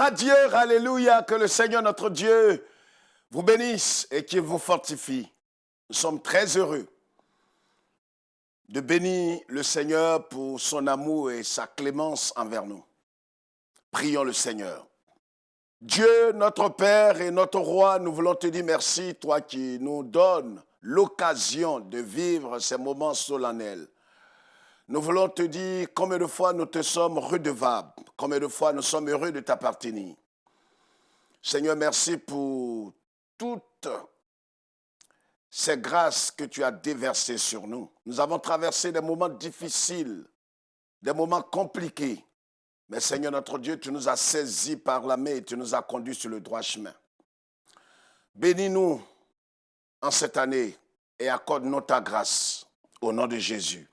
à Dieu, alléluia, que le Seigneur notre Dieu vous bénisse et qu'il vous fortifie. Nous sommes très heureux de bénir le Seigneur pour son amour et sa clémence envers nous. Prions le Seigneur. Dieu, notre Père et notre Roi, nous voulons te dire merci, toi qui nous donnes l'occasion de vivre ces moments solennels. Nous voulons te dire combien de fois nous te sommes redevables, combien de fois nous sommes heureux de t'appartenir. Seigneur, merci pour toutes ces grâces que tu as déversées sur nous. Nous avons traversé des moments difficiles, des moments compliqués. Mais Seigneur notre Dieu, tu nous as saisis par la main et tu nous as conduits sur le droit chemin. Bénis-nous en cette année et accorde-nous ta grâce au nom de Jésus.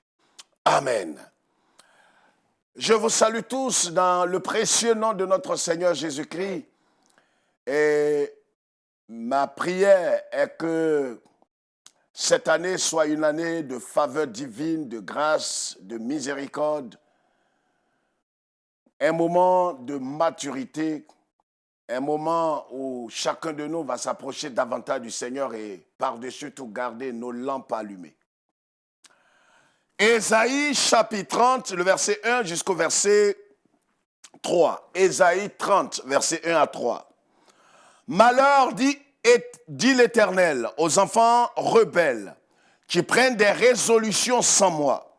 Amen. Je vous salue tous dans le précieux nom de notre Seigneur Jésus-Christ. Et ma prière est que cette année soit une année de faveur divine, de grâce, de miséricorde. Un moment de maturité, un moment où chacun de nous va s'approcher davantage du Seigneur et par-dessus tout garder nos lampes allumées. Ésaïe chapitre 30, le verset 1 jusqu'au verset 3. Ésaïe 30, verset 1 à 3. Malheur, dit l'Éternel, aux enfants rebelles qui prennent des résolutions sans moi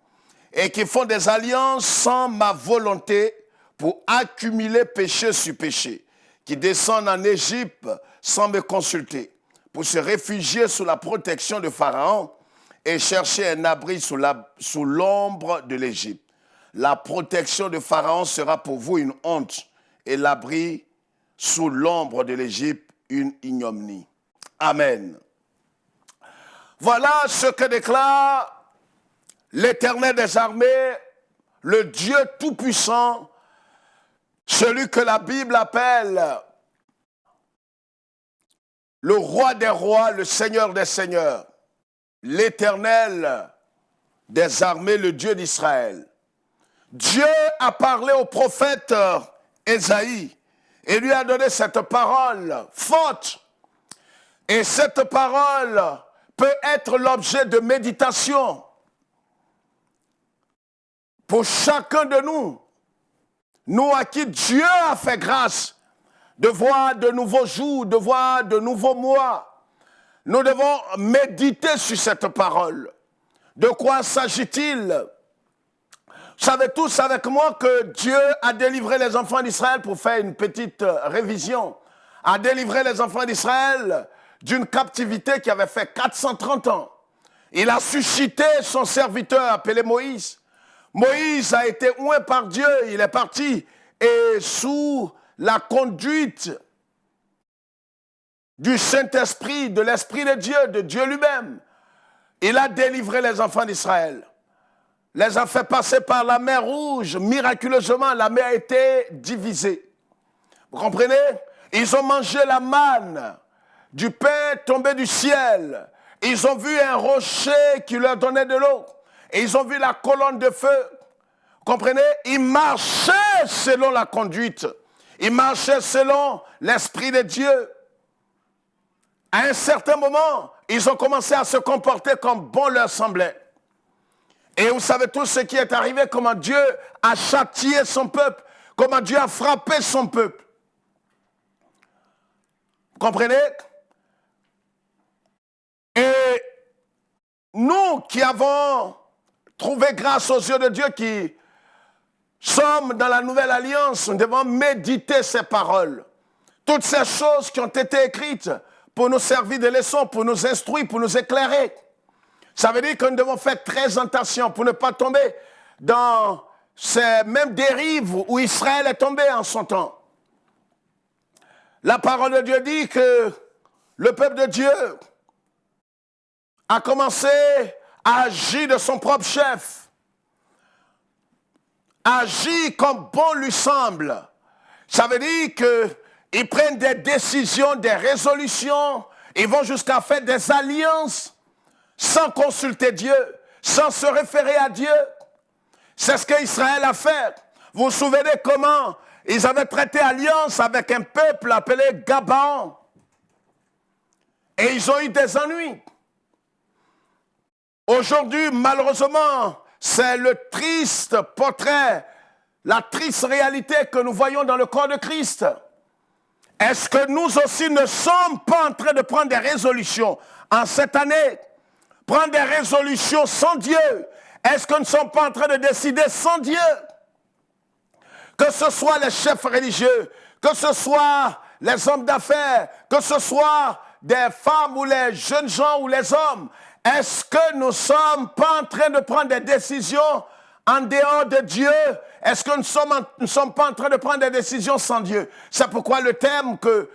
et qui font des alliances sans ma volonté pour accumuler péché sur péché, qui descendent en Égypte sans me consulter, pour se réfugier sous la protection de Pharaon et chercher un abri sous l'ombre de l'Égypte. La protection de Pharaon sera pour vous une honte et l'abri sous l'ombre de l'Égypte une ignominie. Amen. Voilà ce que déclare l'Éternel des armées, le Dieu tout-puissant, celui que la Bible appelle le roi des rois, le Seigneur des seigneurs, l'Éternel des armées, le Dieu d'Israël. Dieu a parlé au prophète Ésaïe et lui a donné cette parole forte. Et cette parole peut être l'objet de méditation pour chacun de nous. Nous à qui Dieu a fait grâce de voir de nouveaux jours, de voir de nouveaux mois. Nous devons méditer sur cette parole. De quoi s'agit-il? Vous savez tous avec moi que Dieu a délivré les enfants d'Israël, pour faire une petite révision, a délivré les enfants d'Israël d'une captivité qui avait fait 430 ans. Il a suscité son serviteur appelé Moïse. Moïse a été oint par Dieu, il est parti et sous la conduite du Saint-Esprit, de l'Esprit de Dieu lui-même, il a délivré les enfants d'Israël. Les a fait passer par la mer Rouge. Miraculeusement, la mer a été divisée. Vous comprenez? Ils ont mangé la manne, du pain tombé du ciel. Ils ont vu un rocher qui leur donnait de l'eau. Et ils ont vu la colonne de feu. Vous comprenez? Ils marchaient selon la conduite. Ils marchaient selon l'Esprit de Dieu. À un certain moment, ils ont commencé à se comporter comme bon leur semblait. Et vous savez tous ce qui est arrivé, comment Dieu a châtié son peuple, comment Dieu a frappé son peuple. Vous comprenez? Et nous qui avons trouvé grâce aux yeux de Dieu, qui sommes dans la nouvelle alliance, nous devons méditer ces paroles. Toutes ces choses qui ont été écrites pour nous servir de leçons, pour nous instruire, pour nous éclairer. Ça veut dire que nous devons faire très attention pour ne pas tomber dans ces mêmes dérives où Israël est tombé en son temps. La parole de Dieu dit que le peuple de Dieu a commencé à agir de son propre chef, agir comme bon lui semble. Ça veut dire qu'ils prennent des décisions, des résolutions, ils vont jusqu'à faire des alliances sans consulter Dieu, sans se référer à Dieu. C'est ce qu'Israël a fait. Vous vous souvenez comment Ils avaient traité alliance avec un peuple appelé Gabaon. Et ils ont eu des ennuis. Aujourd'hui, malheureusement, c'est le triste portrait, la triste réalité que nous voyons dans le corps de Christ. Est-ce que nous aussi ne sommes pas en train de prendre des résolutions en cette année? Prendre des résolutions sans Dieu? Est-ce que nous ne sommes pas en train de décider sans Dieu? Que ce soit les chefs religieux, que ce soit les hommes d'affaires, que ce soit des femmes ou les jeunes gens ou les hommes, est-ce que nous ne sommes pas en train de prendre des décisions en dehors de Dieu? Est-ce que nous ne sommes pas en train de prendre des décisions sans Dieu? C'est pourquoi le thème que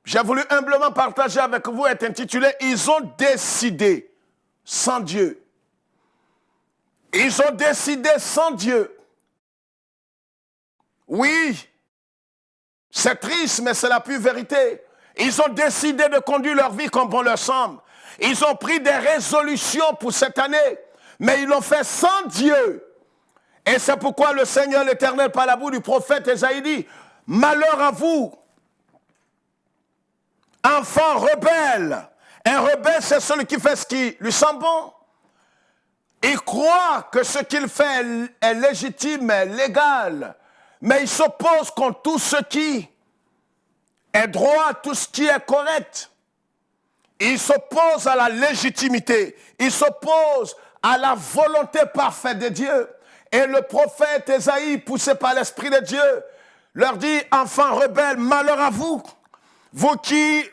j'ai voulu humblement partager avec vous est intitulé « Ils ont décidé sans Dieu ». Ils ont décidé sans Dieu. Oui, c'est triste, mais c'est la pure vérité. Ils ont décidé de conduire leur vie comme bon leur semble. Ils ont pris des résolutions pour cette année, mais ils l'ont fait sans Dieu. Et c'est pourquoi le Seigneur l'Éternel, par la bouche du prophète Ésaïe, dit « Malheur à vous, enfants rebelles. » Un rebelle, c'est celui qui fait ce qui lui semble bon. Il croit que ce qu'il fait est légitime, est légal, mais il s'oppose contre tout ce qui est droit, tout ce qui est correct. Il s'oppose à la légitimité, il s'oppose à la volonté parfaite de Dieu. Et le prophète Ésaïe, poussé par l'Esprit de Dieu, leur dit, enfants rebelles, malheur à vous, vous qui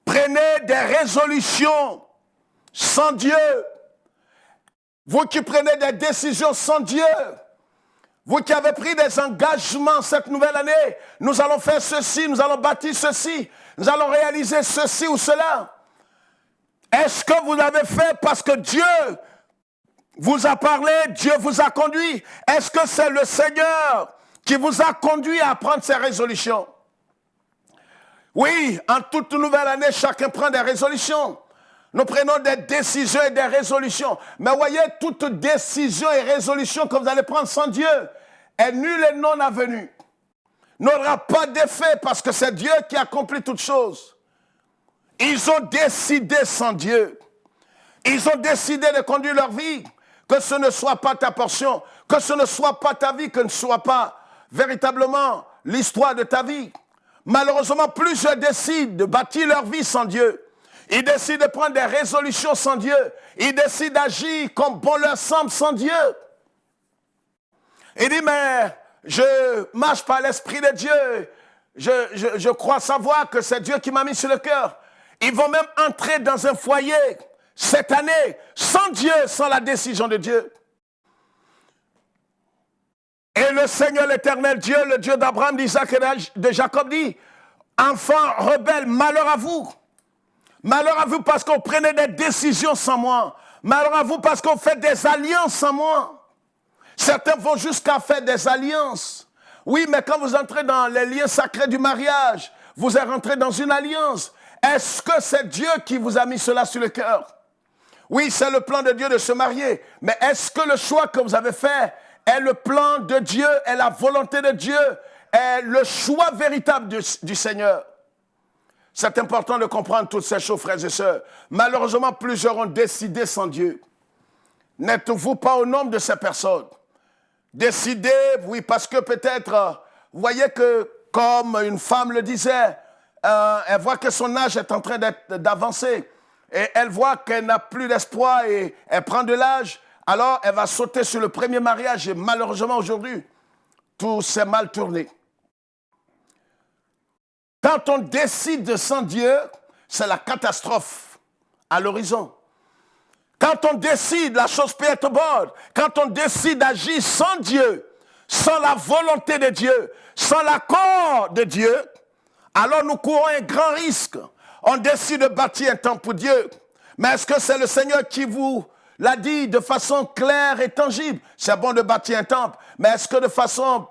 prenez des résolutions sans Dieu, vous qui prenez des décisions sans Dieu, vous qui avez pris des engagements cette nouvelle année, nous allons faire ceci, nous allons bâtir ceci, nous allons réaliser ceci ou cela. Est-ce que vous l'avez fait parce que Dieu vous a parlé, Dieu vous a conduit? Est-ce que c'est le Seigneur qui vous a conduit à prendre ces résolutions? Oui, en toute nouvelle année, chacun prend des résolutions. Nous prenons des décisions et des résolutions. Mais voyez, toute décision et résolution que vous allez prendre sans Dieu est nulle et non avenue. N'aura pas d'effet parce que c'est Dieu qui accomplit toutes choses. Ils ont décidé sans Dieu. Ils ont décidé de conduire leur vie. Que ce ne soit pas ta portion. Que ce ne soit pas ta vie. Que ce ne soit pas véritablement l'histoire de ta vie. Malheureusement, plusieurs décident de bâtir leur vie sans Dieu. Ils décident de prendre des résolutions sans Dieu. Ils décident d'agir comme bon leur semble sans Dieu. Il dit, mais je marche par l'Esprit de Dieu. Je crois savoir que c'est Dieu qui m'a mis sur le cœur. Ils vont même entrer dans un foyer cette année sans Dieu, sans la décision de Dieu. Et le Seigneur l'Éternel Dieu, le Dieu d'Abraham, d'Isaac et de Jacob dit, enfants rebelles, malheur à vous. Malheur à vous parce qu'on prenait des décisions sans moi. Malheur à vous parce qu'on fait des alliances sans moi. Certains vont jusqu'à faire des alliances. Oui, mais quand vous entrez dans les liens sacrés du mariage, vous êtes rentré dans une alliance. Est-ce que c'est Dieu qui vous a mis cela sur le cœur? Oui, c'est le plan de Dieu de se marier. Mais est-ce que le choix que vous avez fait est le plan de Dieu, est la volonté de Dieu, est le choix véritable du Seigneur? C'est important de comprendre toutes ces choses, frères et sœurs. Malheureusement, plusieurs ont décidé sans Dieu. N'êtes-vous pas au nombre de ces personnes? Décider, oui, parce que peut-être, vous voyez que, comme une femme le disait, elle voit que son âge est en train d'avancer. Et elle voit qu'elle n'a plus d'espoir et elle prend de l'âge. Alors, elle va sauter sur le premier mariage. Et malheureusement, aujourd'hui, tout s'est mal tourné. Quand on décide sans Dieu, c'est la catastrophe à l'horizon. Quand on décide, la chose peut être bonne. Quand on décide d'agir sans Dieu, sans la volonté de Dieu, sans l'accord de Dieu, alors nous courons un grand risque. On décide de bâtir un temple pour Dieu. Mais est-ce que c'est le Seigneur qui vous l'a dit de façon claire et tangible? C'est bon de bâtir un temple, mais est-ce que de façon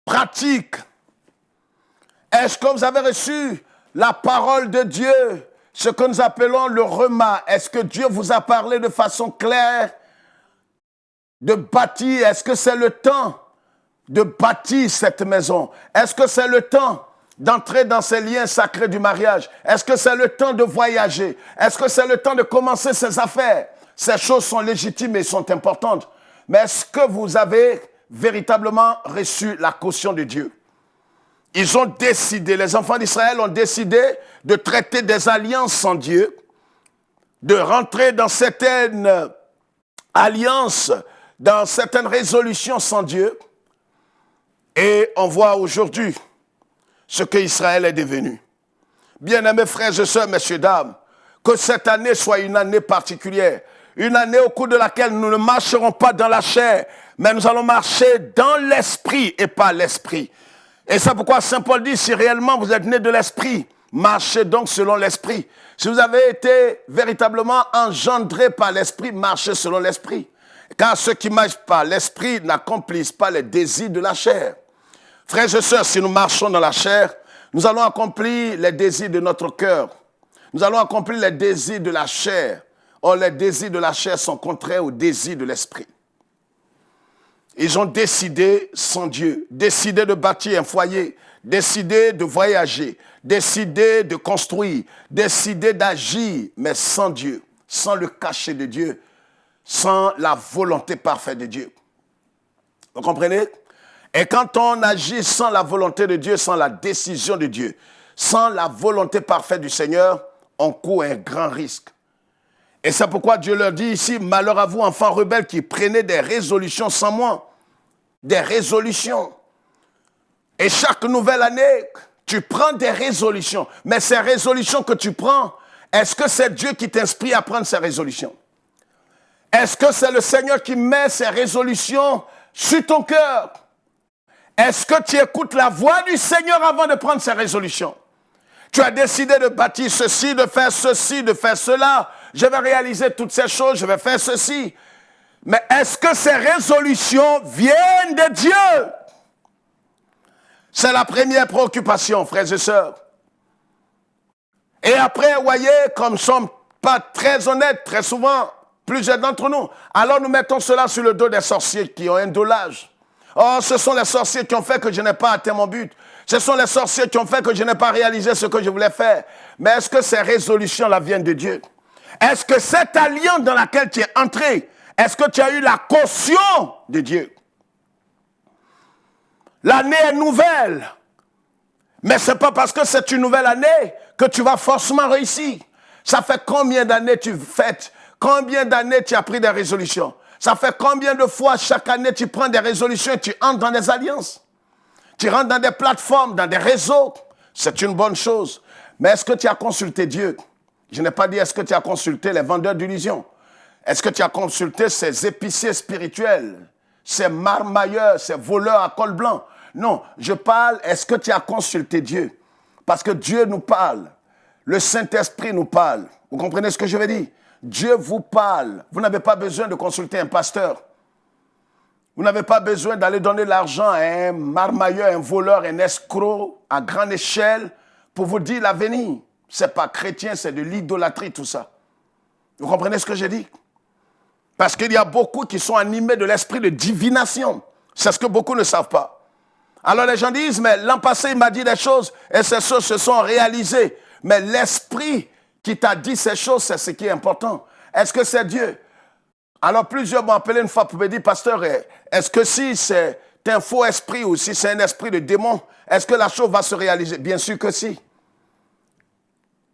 pratique, est-ce que vous avez reçu la parole de Dieu, ce que nous appelons le rema? Est-ce que Dieu vous a parlé de façon claire de bâtir? Est-ce que c'est le temps de bâtir cette maison? Est-ce que c'est le temps d'entrer dans ces liens sacrés du mariage? Est-ce que c'est le temps de voyager? Est-ce que c'est le temps de commencer ses affaires? Ces choses sont légitimes et sont importantes. Mais est-ce que vous avez véritablement reçu la caution de Dieu? Ils ont décidé, les enfants d'Israël ont décidé de traiter des alliances sans Dieu, de rentrer dans certaines alliances, dans certaines résolutions sans Dieu. Et on voit aujourd'hui ce que Israël est devenu. Bien-aimés frères et sœurs, messieurs, dames, que cette année soit une année particulière, une année au cours de laquelle nous ne marcherons pas dans la chair, mais nous allons marcher dans l'esprit et pas l'esprit. Et c'est pourquoi Saint Paul dit, si réellement vous êtes nés de l'esprit, marchez donc selon l'esprit. Si vous avez été véritablement engendrés par l'esprit, marchez selon l'esprit. Car ceux qui marchent par l'esprit n'accomplissent pas les désirs de la chair. Frères et sœurs, si nous marchons dans la chair, nous allons accomplir les désirs de notre cœur. Nous allons accomplir les désirs de la chair. Or, les désirs de la chair sont contraires aux désirs de l'esprit. Ils ont décidé sans Dieu, décidé de bâtir un foyer, décidé de voyager, décidé de construire, décidé d'agir, mais sans Dieu, sans le cachet de Dieu, sans la volonté parfaite de Dieu. Vous comprenez? Et quand on agit sans la volonté de Dieu, sans la décision de Dieu, sans la volonté parfaite du Seigneur, on court un grand risque. Et c'est pourquoi Dieu leur dit ici, malheur à vous, enfants rebelles, qui prenez des résolutions sans moi. Des résolutions. Et chaque nouvelle année, tu prends des résolutions. Mais ces résolutions que tu prends, est-ce que c'est Dieu qui t'inspire à prendre ces résolutions? Est-ce que c'est le Seigneur qui met ces résolutions sur ton cœur? Est-ce que tu écoutes la voix du Seigneur avant de prendre ces résolutions? Tu as décidé de bâtir ceci, de faire cela. Je vais réaliser toutes ces choses, je vais faire ceci. Mais est-ce que ces résolutions viennent de Dieu? C'est la première préoccupation, frères et sœurs. Et après, vous voyez, comme nous ne sommes pas très honnêtes, très souvent, plusieurs d'entre nous, alors nous mettons cela sur le dos des sorciers qui ont un dos large. Oh, ce sont les sorciers qui ont fait que je n'ai pas atteint mon but. Ce sont les sorciers qui ont fait que je n'ai pas réalisé ce que je voulais faire. Mais est-ce que ces résolutions-là viennent de Dieu? Est-ce que cette alliance dans laquelle tu es entré, est-ce que tu as eu la caution de Dieu? L'année est nouvelle. Mais ce n'est pas parce que c'est une nouvelle année que tu vas forcément réussir. Ça fait combien d'années tu fêtes? Combien d'années tu as pris des résolutions? Ça fait combien de fois chaque année tu prends des résolutions et tu entres dans des alliances? Tu rentres dans des plateformes, dans des réseaux. C'est une bonne chose. Mais est-ce que tu as consulté Dieu? Je n'ai pas dit est-ce que tu as consulté les vendeurs d'illusions. Est-ce que tu as consulté ces épiciers spirituels, ces marmailleurs, ces voleurs à col blanc? Non, je parle, est-ce que tu as consulté Dieu? Parce que Dieu nous parle. Le Saint-Esprit nous parle. Vous comprenez ce que je veux dire? Dieu vous parle. Vous n'avez pas besoin de consulter un pasteur. Vous n'avez pas besoin d'aller donner l'argent à un marmailleur, un voleur, un escroc à grande échelle pour vous dire l'avenir. Ce n'est pas chrétien, c'est de l'idolâtrie tout ça. Vous comprenez ce que je dis? Parce qu'il y a beaucoup qui sont animés de l'esprit de divination. C'est ce que beaucoup ne savent pas. Alors les gens disent, mais l'an passé il m'a dit des choses et ces choses se sont réalisées. Mais l'esprit qui t'a dit ces choses, c'est ce qui est important. Est-ce que c'est Dieu? Alors plusieurs m'ont appelé une fois pour me dire, pasteur, est-ce que si c'est un faux esprit ou si c'est un esprit de démon, est-ce que la chose va se réaliser? Bien sûr que si.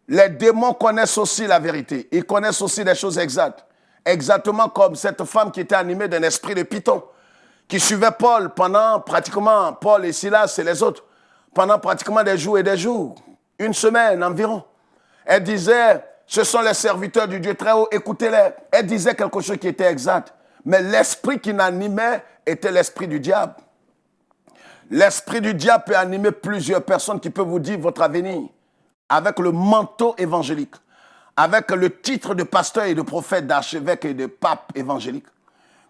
Les démons connaissent aussi la vérité. Ils connaissent aussi des choses exactes. Exactement comme cette femme qui était animée d'un esprit de python, qui suivait Paul pendant pratiquement, Paul et Silas et les autres, pendant pratiquement des jours et des jours, une semaine environ. Elle disait, ce sont les serviteurs du Dieu très haut, écoutez-les. Elle disait quelque chose qui était exact. Mais l'esprit qui l'animait était l'esprit du diable. L'esprit du diable peut animer plusieurs personnes qui peuvent vous dire votre avenir avec le manteau évangélique, avec le titre de pasteur et de prophète, d'archevêque et de pape évangélique.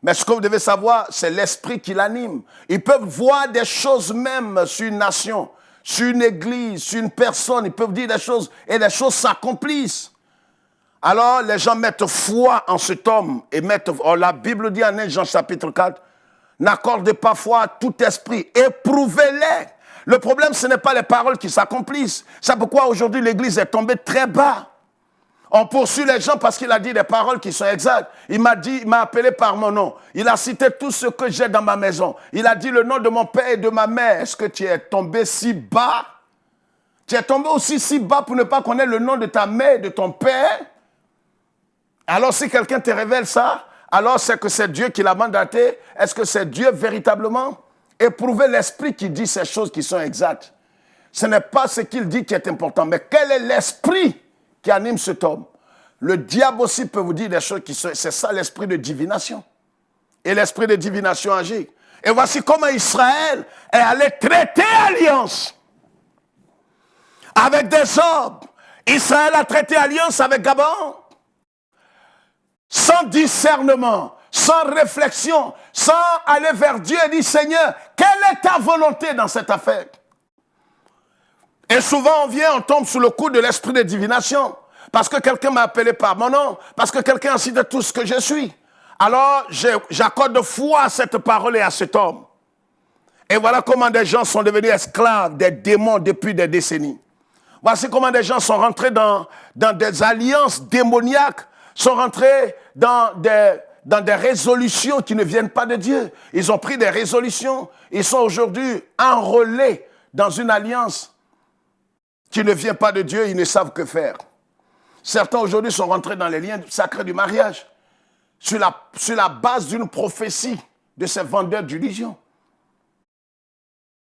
Mais ce que vous devez savoir, c'est l'esprit qui l'anime. Ils peuvent voir des choses même sur une nation, sur une église, sur une personne. Ils peuvent dire des choses et des choses s'accomplissent. Alors les gens mettent foi en cet homme et mettent... Oh, la Bible dit en 1 Jean chapitre 4, n'accordez pas foi à tout esprit, éprouvez-les. Le problème, ce n'est pas les paroles qui s'accomplissent. C'est pourquoi aujourd'hui l'Église est tombée très bas. On poursuit les gens parce qu'il a dit des paroles qui sont exactes. Il m'a appelé par mon nom. Il a cité tout ce que j'ai dans ma maison. Il a dit le nom de mon père et de ma mère. Est-ce que tu es tombé si bas? Tu es tombé aussi si bas pour ne pas connaître le nom de ta mère et de ton père? Alors si quelqu'un te révèle ça, alors c'est que c'est Dieu qui l'a mandaté. Est-ce que c'est Dieu véritablement? Éprouvez l'esprit qui dit ces choses qui sont exactes. Ce n'est pas ce qu'il dit qui est important, mais quel est l'esprit qui anime cet homme? Le diable aussi peut vous dire des choses qui sont... C'est ça l'esprit de divination. Et l'esprit de divination agit. Et voici comment Israël est allé traiter alliance avec des hommes. Israël a traité alliance avec Gabon sans discernement, sans réflexion, sans aller vers Dieu et dire, Seigneur, quelle est ta volonté dans cette affaire? Et souvent on tombe sous le coup de l'esprit de divination, parce que quelqu'un m'a appelé par mon nom, parce que quelqu'un a cité tout ce que je suis. Alors j'accorde foi à cette parole et à cet homme. Et voilà comment des gens sont devenus esclaves des démons depuis des décennies. Voici comment des gens sont rentrés dans des alliances démoniaques, sont rentrés dans des résolutions qui ne viennent pas de Dieu. Ils ont pris des résolutions, ils sont aujourd'hui enrôlés dans une alliance qui ne vient pas de Dieu, ils ne savent que faire. Certains aujourd'hui sont rentrés dans les liens sacrés du mariage, sur la base d'une prophétie de ces vendeurs d'illusions.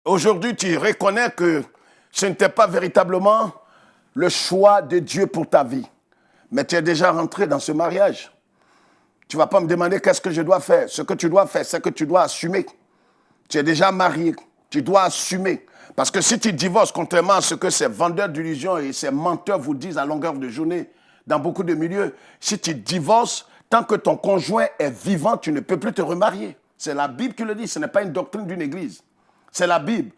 Aujourd'hui, tu reconnais que ce n'était pas véritablement le choix de Dieu pour ta vie. Mais tu es déjà rentré dans ce mariage. Tu ne vas pas me demander qu'est-ce que je dois faire. Ce que tu dois faire, c'est que tu dois assumer. Tu es déjà marié. Tu dois assumer. Parce que si tu divorces, contrairement à ce que ces vendeurs d'illusions et ces menteurs vous disent à longueur de journée, dans beaucoup de milieux, si tu divorces, tant que ton conjoint est vivant, tu ne peux plus te remarier. C'est la Bible qui le dit, ce n'est pas une doctrine d'une église. C'est la Bible.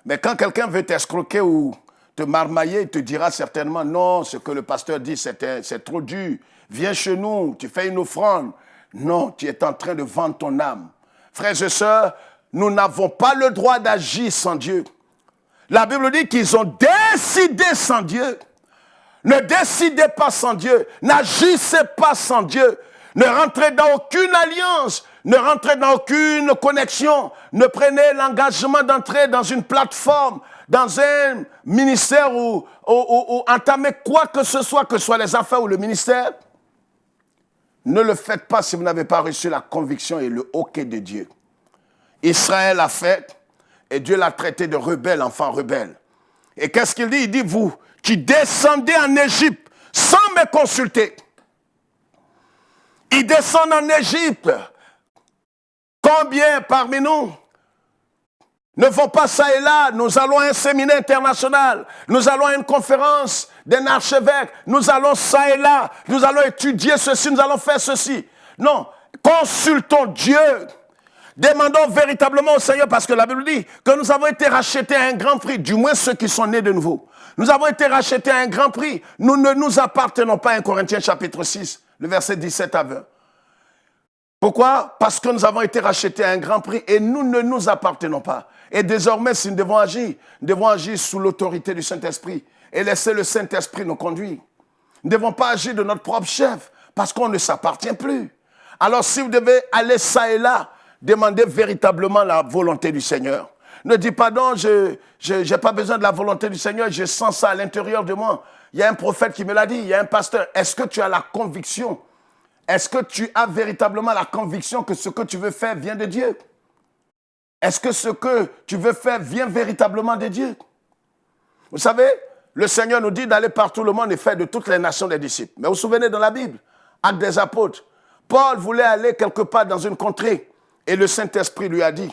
Mais quand quelqu'un veut t'escroquer ou te marmailler, il te dira certainement, non, ce que le pasteur dit, c'est trop dur. Viens chez nous, tu fais une offrande. Non, tu es en train de vendre ton âme. Frères et sœurs, nous n'avons pas le droit d'agir sans Dieu. La Bible dit qu'ils ont décidé sans Dieu. Ne décidez pas sans Dieu. N'agissez pas sans Dieu. Ne rentrez dans aucune alliance. Ne rentrez dans aucune connexion. Ne prenez l'engagement d'entrer dans une plateforme, dans un ministère ou entamer quoi que ce soit les affaires ou le ministère. Ne le faites pas si vous n'avez pas reçu la conviction et le hoquet de Dieu. Israël a fait et Dieu l'a traité de rebelle, enfant rebelle. Et qu'est-ce qu'il dit? Il dit, vous qui descendez en Égypte sans me consulter. Ils descendent en Égypte. Combien parmi nous ne vont pas ça et là? Nous allons à un séminaire international. Nous allons à une conférence d'un archevêque. Nous allons ça et là. Nous allons étudier ceci. Nous allons faire ceci. Non, consultons Dieu. Demandons véritablement au Seigneur, parce que la Bible dit que nous avons été rachetés à un grand prix, du moins ceux qui sont nés de nouveau. Nous avons été rachetés à un grand prix. Nous ne nous appartenons pas, 1 Corinthiens chapitre 6, le verset 17 à 20. Pourquoi? Parce que nous avons été rachetés à un grand prix et nous ne nous appartenons pas. Et désormais, si nous devons agir sous l'autorité du Saint-Esprit et laisser le Saint-Esprit nous conduire. Nous ne devons pas agir de notre propre chef parce qu'on ne s'appartient plus. Alors si vous devez aller ça et là, demandez véritablement la volonté du Seigneur. Ne dis pas non, je n'ai pas besoin de la volonté du Seigneur, je sens ça à l'intérieur de moi. Il y a un prophète qui me l'a dit, il y a un pasteur. Est-ce que tu as la conviction? Est-ce que tu as véritablement la conviction que ce que tu veux faire vient de Dieu? Est-ce que ce que tu veux faire vient véritablement de Dieu? Vous savez, le Seigneur nous dit d'aller partout le monde et faire de toutes les nations des disciples. Mais vous vous souvenez dans la Bible, Actes des Apôtres, Paul voulait aller quelque part dans une contrée et le Saint-Esprit lui a dit,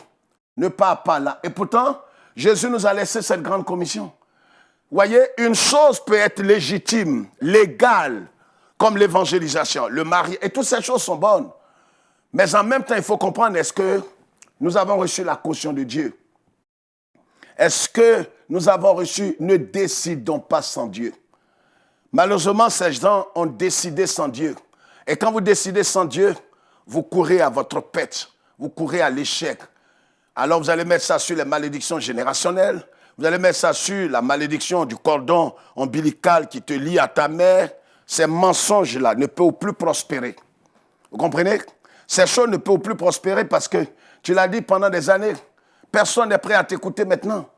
ne pars pas là. Et pourtant, Jésus nous a laissé cette grande commission. Vous voyez, une chose peut être légitime, légale, comme l'évangélisation, le mariage, et toutes ces choses sont bonnes. Mais en même temps, il faut comprendre, est-ce que nous avons reçu la caution de Dieu? Est-ce que nous avons reçu, ne décidons pas sans Dieu? Malheureusement, ces gens ont décidé sans Dieu. Et quand vous décidez sans Dieu, vous courez à votre pète, vous courez à l'échec. Alors vous allez mettre ça sur les malédictions générationnelles, vous allez mettre ça sur la malédiction du cordon ombilical qui te lie à ta mère. Ces mensonges-là ne peuvent plus prospérer. Vous comprenez? Ces choses ne peuvent plus prospérer parce que tu l'as dit pendant des années. Personne n'est prêt à t'écouter maintenant.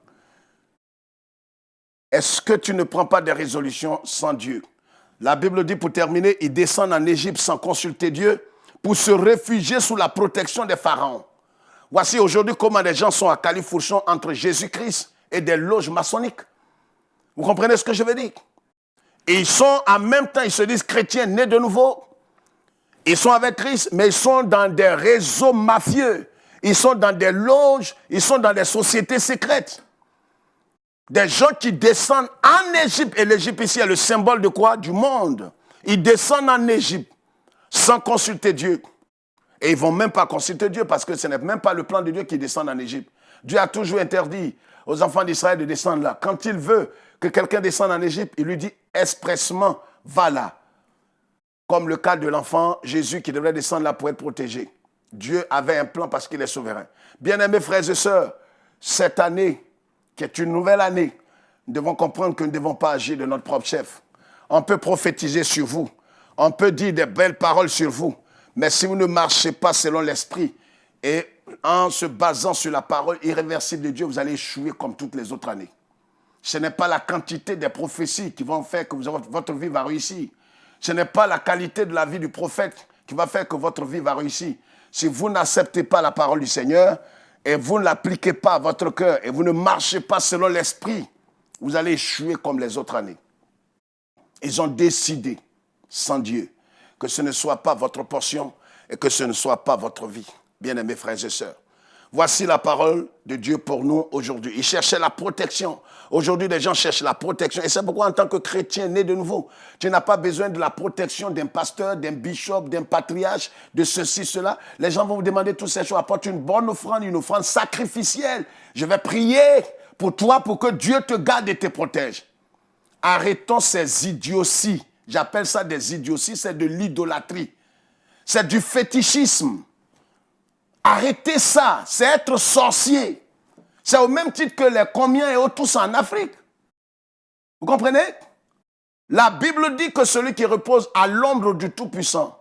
Est-ce que tu ne prends pas des résolutions sans Dieu? La Bible dit, pour terminer, ils descendent en Égypte sans consulter Dieu pour se réfugier sous la protection des pharaons. Voici aujourd'hui comment les gens sont à califourchon entre Jésus-Christ et des loges maçonniques. Vous comprenez ce que je veux dire? Et ils sont en même temps, ils se disent chrétiens nés de nouveau. Ils sont avec Christ, mais ils sont dans des réseaux mafieux. Ils sont dans des loges, ils sont dans des sociétés secrètes. Des gens qui descendent en Égypte. Et l'Égypte ici est le symbole de quoi? Du monde. Ils descendent en Égypte sans consulter Dieu. Et ils ne vont même pas consulter Dieu parce que ce n'est même pas le plan de Dieu qui descend en Égypte. Dieu a toujours interdit aux enfants d'Israël de descendre là. Quand il veut que quelqu'un descende en Égypte, il lui dit expressement, va là. Comme le cas de l'enfant Jésus qui devrait descendre là pour être protégé. Dieu avait un plan parce qu'il est souverain. Bien-aimés frères et sœurs, cette année, qui est une nouvelle année, nous devons comprendre que nous ne devons pas agir de notre propre chef. On peut prophétiser sur vous. On peut dire des belles paroles sur vous. Mais si vous ne marchez pas selon l'esprit et en se basant sur la parole irréversible de Dieu, vous allez échouer comme toutes les autres années. Ce n'est pas la quantité des prophéties qui vont faire que votre vie va réussir. Ce n'est pas la qualité de la vie du prophète qui va faire que votre vie va réussir. Si vous n'acceptez pas la parole du Seigneur et vous ne l'appliquez pas à votre cœur et vous ne marchez pas selon l'esprit, vous allez échouer comme les autres années. Ils ont décidé, sans Dieu, que ce ne soit pas votre portion et que ce ne soit pas votre vie. Bien-aimés frères et sœurs, voici la parole de Dieu pour nous aujourd'hui. Ils cherchaient la protection. Aujourd'hui, les gens cherchent la protection. Et c'est pourquoi, en tant que chrétien né de nouveau, tu n'as pas besoin de la protection d'un pasteur, d'un bishop, d'un patriarche, de ceci, cela. Les gens vont vous demander toutes ces choses. Apporte une bonne offrande, une offrande sacrificielle. Je vais prier pour toi, pour que Dieu te garde et te protège. Arrêtons ces idioties. J'appelle ça des idioties, c'est de l'idolâtrie. C'est du fétichisme. Arrêtez ça, c'est être sorcier. C'est au même titre que les comiens et autres tous en Afrique. Vous comprenez? La Bible dit que celui qui repose à l'ombre du Tout-Puissant,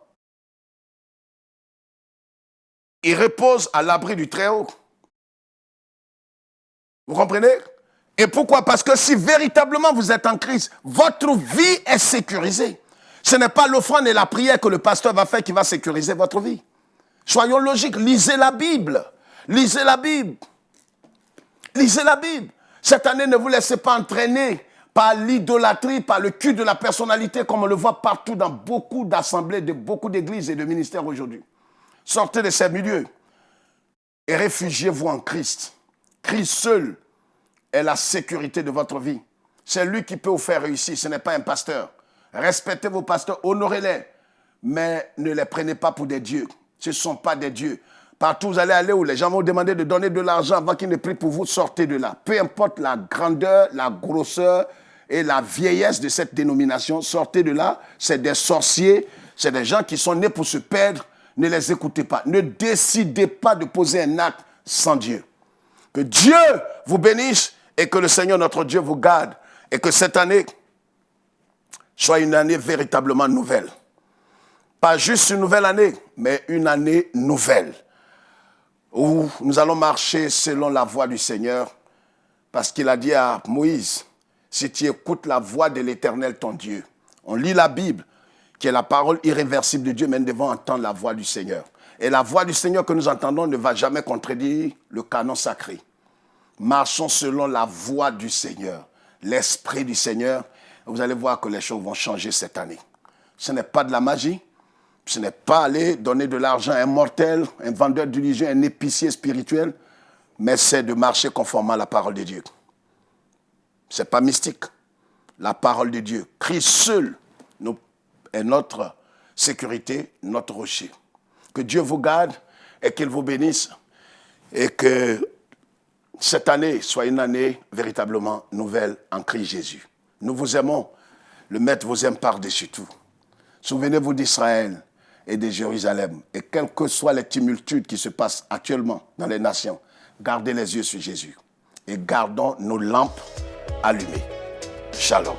il repose à l'abri du Très-Haut. Vous comprenez? Et pourquoi? Parce que si véritablement vous êtes en Christ, votre vie est sécurisée. Ce n'est pas l'offrande et la prière que le pasteur va faire qui va sécuriser votre vie. Soyons logiques, lisez la Bible. Lisez la Bible. Lisez la Bible. Cette année, ne vous laissez pas entraîner par l'idolâtrie, par le culte de la personnalité, comme on le voit partout dans beaucoup d'assemblées, de beaucoup d'églises et de ministères aujourd'hui. Sortez de ces milieux et réfugiez-vous en Christ. Christ seul est la sécurité de votre vie. C'est lui qui peut vous faire réussir, ce n'est pas un pasteur. Respectez vos pasteurs, honorez-les, mais ne les prenez pas pour des dieux. Ce ne sont pas des dieux. Partout où vous allez aller, où les gens vont vous demander de donner de l'argent avant qu'ils ne prient pour vous, sortez de là. Peu importe la grandeur, la grosseur et la vieillesse de cette dénomination, sortez de là. C'est des sorciers, c'est des gens qui sont nés pour se perdre. Ne les écoutez pas. Ne décidez pas de poser un acte sans Dieu. Que Dieu vous bénisse et que le Seigneur notre Dieu vous garde. Et que cette année soit une année véritablement nouvelle. Pas juste une nouvelle année, mais une année nouvelle. Où nous allons marcher selon la voie du Seigneur. Parce qu'il a dit à Moïse, si tu écoutes la voix de l'Éternel ton Dieu. On lit la Bible, qui est la parole irréversible de Dieu, mais nous devons entendre la voix du Seigneur. Et la voix du Seigneur que nous entendons ne va jamais contredire le canon sacré. Marchons selon la voix du Seigneur, l'esprit du Seigneur. Vous allez voir que les choses vont changer cette année. Ce n'est pas de la magie. Ce n'est pas aller donner de l'argent à un mortel, un vendeur d'illusions, un épicier spirituel, mais c'est de marcher conformément à la parole de Dieu. Ce n'est pas mystique. La parole de Dieu. Christ seul est notre sécurité, notre rocher. Que Dieu vous garde et qu'il vous bénisse et que cette année soit une année véritablement nouvelle en Christ Jésus. Nous vous aimons. Le Maître vous aime par-dessus tout. Souvenez-vous d'Israël et de Jérusalem. Et quelles que soient les tumultudes qui se passent actuellement dans les nations, gardez les yeux sur Jésus. Et gardons nos lampes allumées. Shalom.